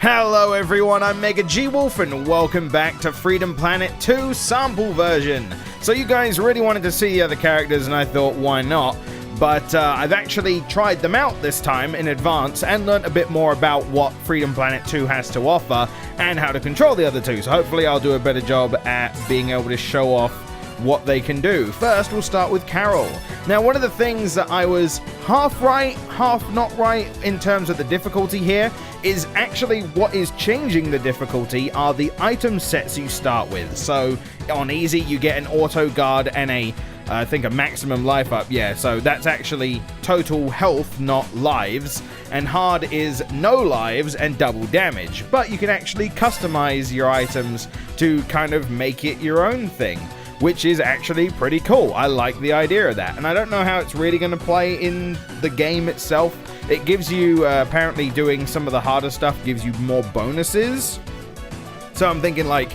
Hello everyone, I'm MegaGWolf and welcome back to Freedom Planet 2 sample version. So you guys really wanted to see the other characters and I thought why not, but I've actually tried them out this time in advance and learnt a bit more about what Freedom Planet 2 has to offer and how to control the other two. So hopefully I'll do a better job at being able to show off what they can do. First, we'll start with Carol. Now, one of the things that I was half right, half not right in terms of the difficulty here is actually what is changing the difficulty are the item sets you start with. So on easy, you get an auto guard and I think a maximum life up. Yeah, so that's actually total health, not lives. And hard is no lives and double damage. But you can actually customize your items to kind of make it your own thing, which is actually pretty cool. I like the idea of that. And I don't know how it's really going to play in the game itself. It gives you, apparently doing some of the harder stuff gives you more bonuses. So I'm thinking like,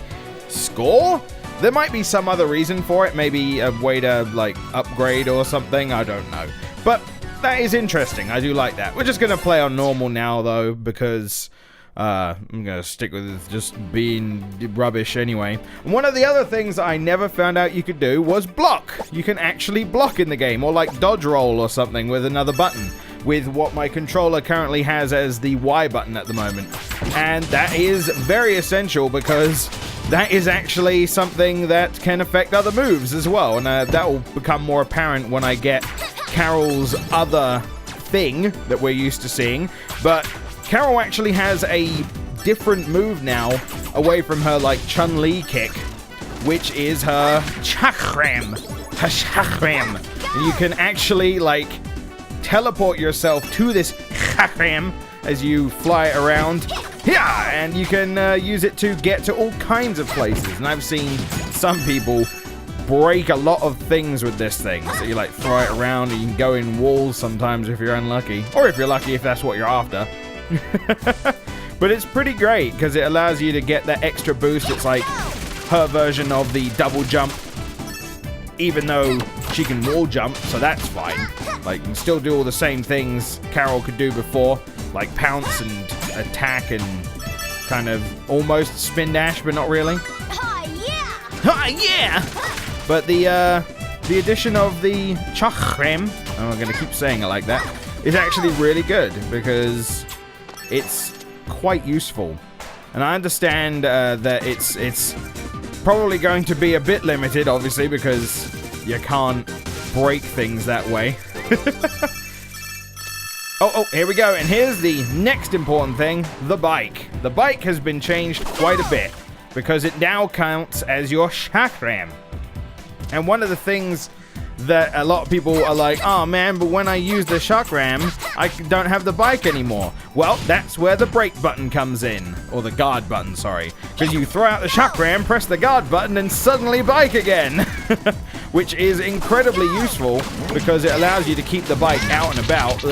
score? There might be some other reason for it. Maybe a way to like upgrade or something. I don't know. But that is interesting. I do like that. We're just going to play on normal now though, because I'm gonna stick with just being rubbish anyway. And one of the other things I never found out you could do was block. You can actually block in the game, or like dodge roll or something with another button, with what my controller currently has as the Y button at the moment. And that is very essential because that is actually something that can affect other moves as well. And that will become more apparent when I get Carol's other thing that we're used to seeing. But Carol actually has a different move now, away from her, like, Chun-Li kick, which is her chakram. Her chakram. And you can actually, like, teleport yourself to this chakram as you fly it around. Yeah! And you can use it to get to all kinds of places. And I've seen some people break a lot of things with this thing. So you, like, throw it around, and you can go in walls sometimes if you're unlucky. Or if you're lucky, if that's what you're after. But it's pretty great because it allows you to get that extra boost. It's like her version of the double jump, even though she can wall jump, so that's fine. Like, you can still do all the same things Carol could do before, like pounce and attack and kind of almost spin dash, but not really. Yeah! But the addition of the chakram, I'm gonna keep saying it like that, is actually really good because it's quite useful. And I understand that it's probably going to be a bit limited, obviously, because you can't break things that way. Oh, here we go. And here's the next important thing, the bike. The bike has been changed quite a bit because it now counts as your chakram. And one of the things that a lot of people are like, oh man, but when I use the chakram, I don't have the bike anymore. Well, that's where the brake button comes in. Or the guard button, sorry. Because you throw out the chakram, press the guard button, and suddenly bike again. Which is incredibly useful because it allows you to keep the bike out and about.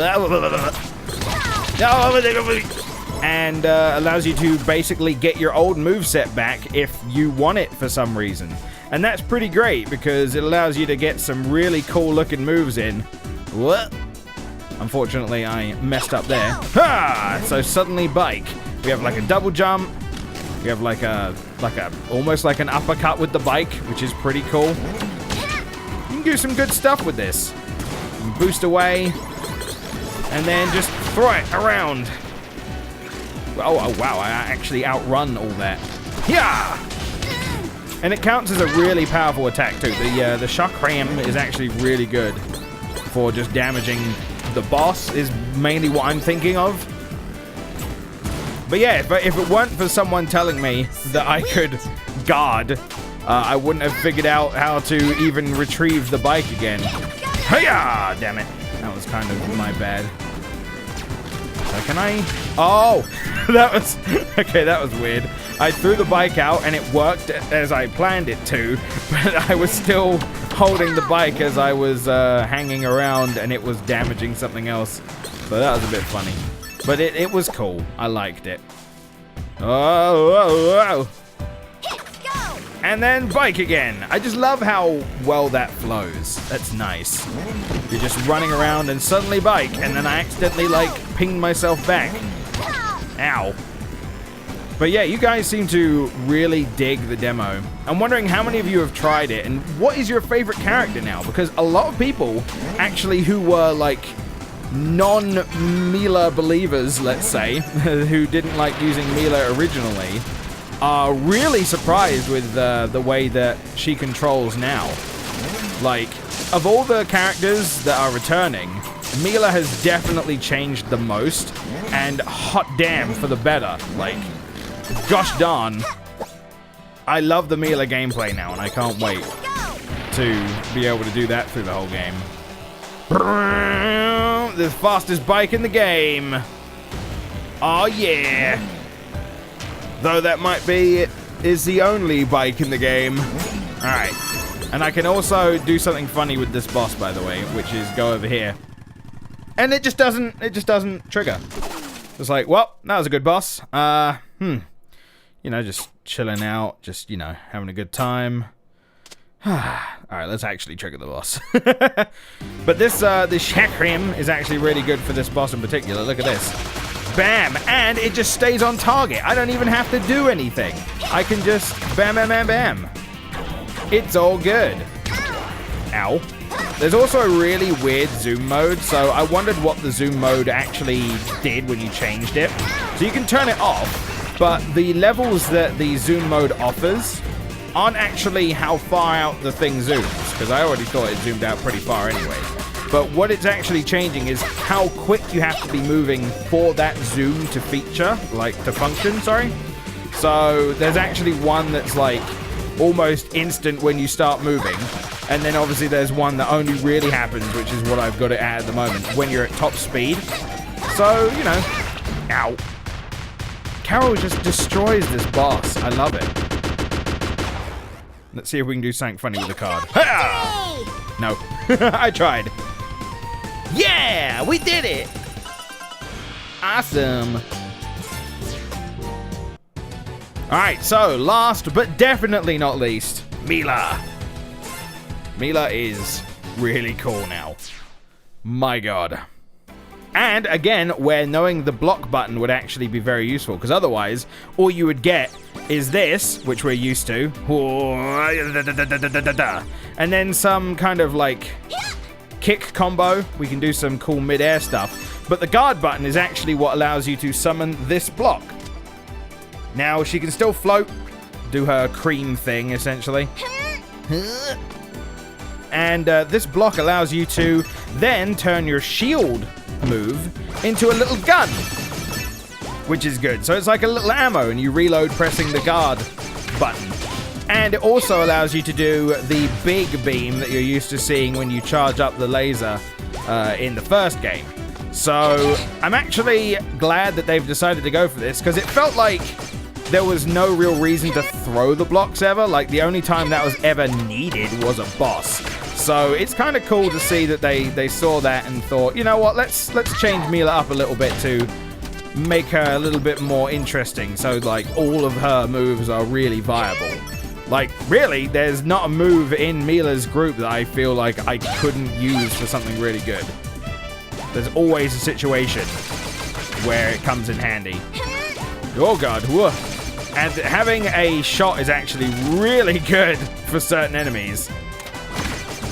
And allows you to basically get your old moveset back if you want it for some reason. And that's pretty great because it allows you to get some really cool looking moves in. What? Unfortunately, I messed up there. Ha! So suddenly bike. We have like a double jump. We have like a almost like an uppercut with the bike, which is pretty cool. You can do some good stuff with this. You can boost away and then just throw it around. Oh wow, I actually outrun all that. Yeah! And it counts as a really powerful attack too. The chakram is actually really good for just damaging the boss, is mainly what I'm thinking of. But yeah, if it weren't for someone telling me that I could guard, I wouldn't have figured out how to even retrieve the bike again. Hiya! Damn it. That was kind of my bad. So can I? Oh! That was... Okay, that was weird. I threw the bike out and it worked as I planned it to, but I was still holding the bike as I was hanging around and it was damaging something else. So that was a bit funny. But it was cool. I liked it. Oh. And then bike again. I just love how well that flows. That's nice. You're just running around and suddenly bike, and then I accidentally, like, pinged myself back. Ow. But yeah, you guys seem to really dig the demo. I'm wondering how many of you have tried it, and what is your favorite character now? Because a lot of people, actually, who were, like, non-Milla believers, let's say, who didn't like using Milla originally, are really surprised with the way that she controls now. Like, of all the characters that are returning, Milla has definitely changed the most, and hot damn for the better. Like, gosh darn, I love the Milla gameplay now, and I can't wait to be able to do that through the whole game. The fastest bike in the game. Oh yeah. Though that might be is the only bike in the game. Alright. And I can also do something funny with this boss, by the way, which is go over here. And it just doesn't trigger. It's like, well, that was a good boss. You know, just chilling out, just, you know, having a good time. Alright, let's actually trigger the boss. But this Chakram is actually really good for this boss in particular. Look at this. Bam! And it just stays on target. I don't even have to do anything. I can just bam, bam, bam, bam. It's all good. Ow. There's also a really weird zoom mode, so I wondered what the zoom mode actually did when you changed it. So you can turn it off, but the levels that the zoom mode offers aren't actually how far out the thing zooms, because I already thought it zoomed out pretty far anyway. But what it's actually changing is how quick you have to be moving for that zoom to feature, like to function, sorry. So there's actually one that's like almost instant when you start moving, and then obviously there's one that only really happens, which is what I've got it at the moment, when you're at top speed. So, you know, ow. Carol just destroys this boss. I love it. Let's see if we can do something funny with the card. Ha! No, I tried. Yeah, we did it. Awesome. All right, so last but definitely not least, Milla. Milla is really cool now. My God. And again, where knowing the block button would actually be very useful, because otherwise, all you would get is this, which we're used to, and then some kind of like kick combo. We can do some cool mid-air stuff, but the guard button is actually what allows you to summon this block. Now, she can still float, do her cream thing, essentially. And this block allows you to then turn your shield move into a little gun, which is good. So it's like a little ammo, and you reload pressing the guard button. And it also allows you to do the big beam that you're used to seeing when you charge up the laser in the first game. So I'm actually glad that they've decided to go for this, because it felt like there was no real reason to throw the blocks ever. Like, the only time that was ever needed was a boss. So it's kind of cool to see that they saw that and thought, you know what, let's change Milla up a little bit to make her a little bit more interesting. So, like, all of her moves are really viable. Like, really, there's not a move in Milla's group that I feel like I couldn't use for something really good. There's always a situation where it comes in handy. Oh God, whoa. And having a shot is actually really good for certain enemies.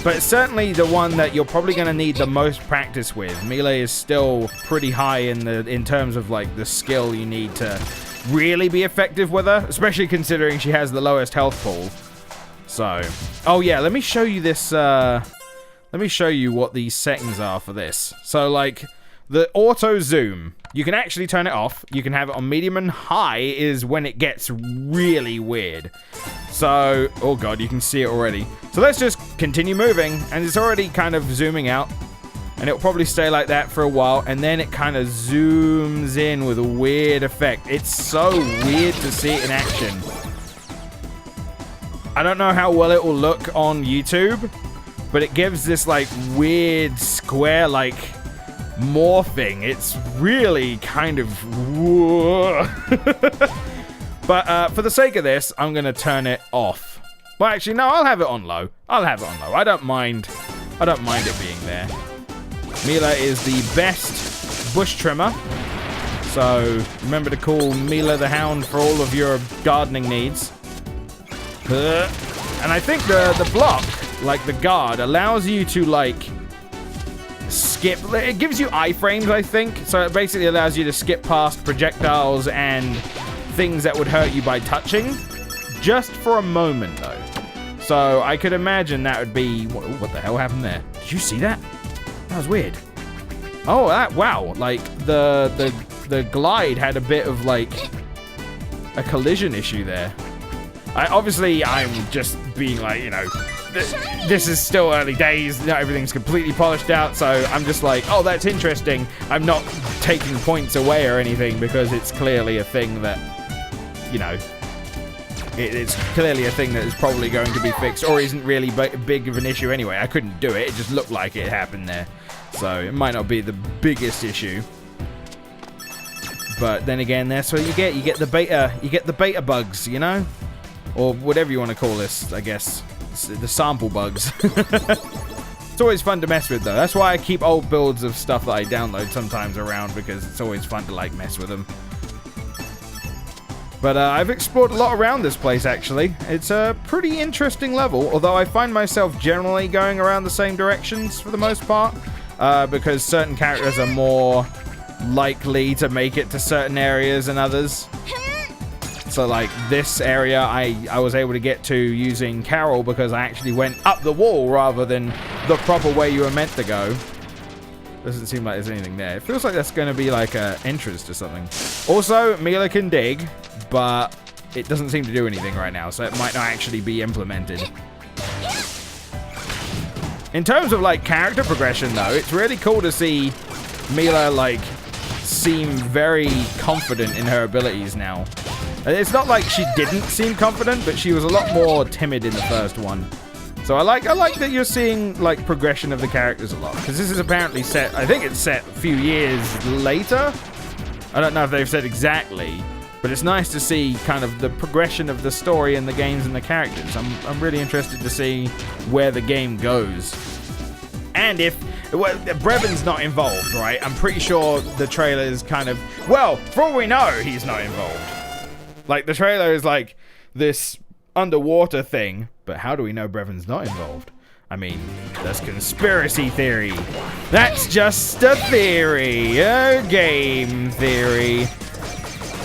But certainly the one that you're probably going to need the most practice with. Milla is still pretty high in terms of like the skill you need to really be effective with her, especially considering she has the lowest health pool. So, oh yeah, let me show you this. Let me show you what these settings are for this. So, like, the auto zoom, you can actually turn it off. You can have it on medium, and high is when it gets really weird. So, oh God, you can see it already. So let's just continue moving, and it's already kind of zooming out, and it'll probably stay like that for a while, and then it kind of zooms in with a weird effect. It's so weird to see it in action. I don't know how well it will look on YouTube, but it gives this like weird square like morphing. It's really kind of but for the sake of this, I'm gonna turn it off. Well, actually, no, I'll have it on low. I'll have it on low. I don't mind it being there. Milla is the best bush trimmer, So remember to call Milla the Hound for all of your gardening needs. And I think the block, like the guard, allows you to like skip. It gives you iframes, I think. So it basically allows you to skip past projectiles and things that would hurt you by touching. Just for a moment, though. So I could imagine that would be... What the hell happened there? Did you see that? That was weird. Oh, wow. Like, the glide had a bit of, like, a collision issue there. Obviously, I'm just being like, you know... This is still early days. Not everything's completely polished out, so I'm just like, oh, that's interesting. I'm not taking points away or anything because it's clearly a thing that, you know... It's clearly a thing that is probably going to be fixed or isn't really big of an issue anyway. I couldn't do it. It just looked like it happened there. So it might not be the biggest issue. But then again, that's what you get. You get the beta bugs, you know? Or whatever you want to call this, I guess. It's the sample bugs. It's always fun to mess with, though. That's why I keep old builds of stuff that I download sometimes around, because it's always fun to, like, mess with them. But I've explored a lot around this place, actually. It's a pretty interesting level, although I find myself generally going around the same directions for the most part, because certain characters are more likely to make it to certain areas than others. So, like, this area I was able to get to using Carol because I actually went up the wall rather than the proper way you were meant to go. Doesn't seem like there's anything there. It feels like that's going to be like an entrance to something. Also, Milla can dig, but it doesn't seem to do anything right now, so it might not actually be implemented. In terms of, like, character progression, though, it's really cool to see Milla, like, seem very confident in her abilities now. It's not like she didn't seem confident, but she was a lot more timid in the first one. So I like that you're seeing, like, progression of the characters a lot. Because this is apparently set, I think it's set a few years later. I don't know if they've said exactly. But it's nice to see kind of the progression of the story and the games and the characters. I'm really interested to see where the game goes. And if... Well, Brevon's not involved, right? I'm pretty sure the trailer is kind of... Well, for all we know, he's not involved. Like, the trailer is like this underwater thing. But how do we know Brevon's not involved? I mean, that's conspiracy theory. That's just a theory. A game theory.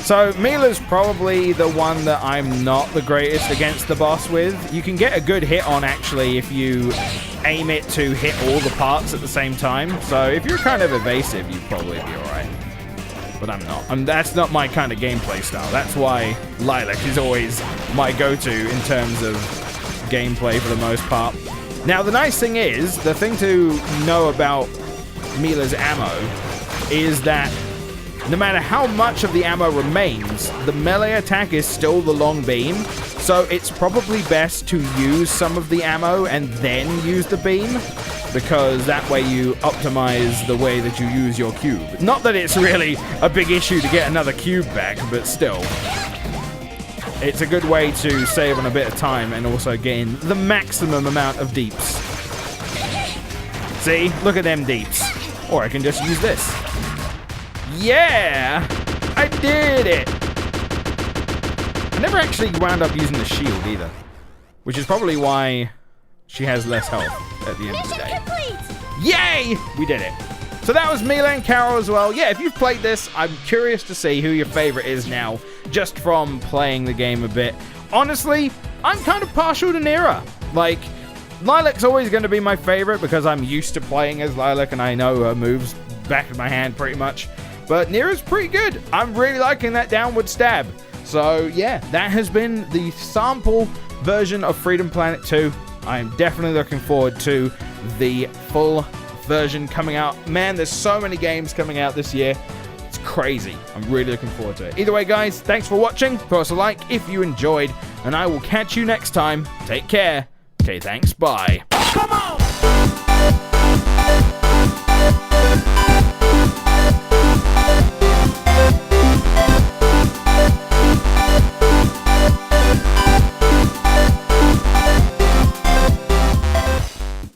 So, Milla's probably the one that I'm not the greatest against the boss with. You can get a good hit on, actually, if you aim it to hit all the parts at the same time. So, if you're kind of evasive, you'd probably be alright. But I'm not. That's not my kind of gameplay style. That's why Lilac is always my go-to in terms of gameplay for the most part. Now, the nice thing is, the thing to know about Milla's ammo is that no matter how much of the ammo remains, the melee attack is still the long beam, so it's probably best to use some of the ammo and then use the beam, because that way you optimize the way that you use your cube. Not that it's really a big issue to get another cube back, but still. It's a good way to save on a bit of time and also gain the maximum amount of deeps. See? Look at them deeps. Or I can just use this. Yeah! I did it! I never actually wound up using the shield either. Which is probably why she has less health at the end of the day. Yay! We did it. So that was Milla and Carol as well. Yeah, if you've played this, I'm curious to see who your favorite is now, just from playing the game a bit. Honestly, I'm kind of partial to Nera. Like, Lilac's always going to be my favorite because I'm used to playing as Lilac and I know her moves back of my hand pretty much. But Nera's pretty good. I'm really liking that downward stab. So yeah, that has been the sample version of Freedom Planet 2. I'm definitely looking forward to the full version coming out. Man, there's so many games coming out this year. It's crazy. I'm really looking forward to it. Either way, guys, thanks for watching. Throw us a like if you enjoyed, and I will catch you next time. Take care. Okay, thanks. Bye. Come on!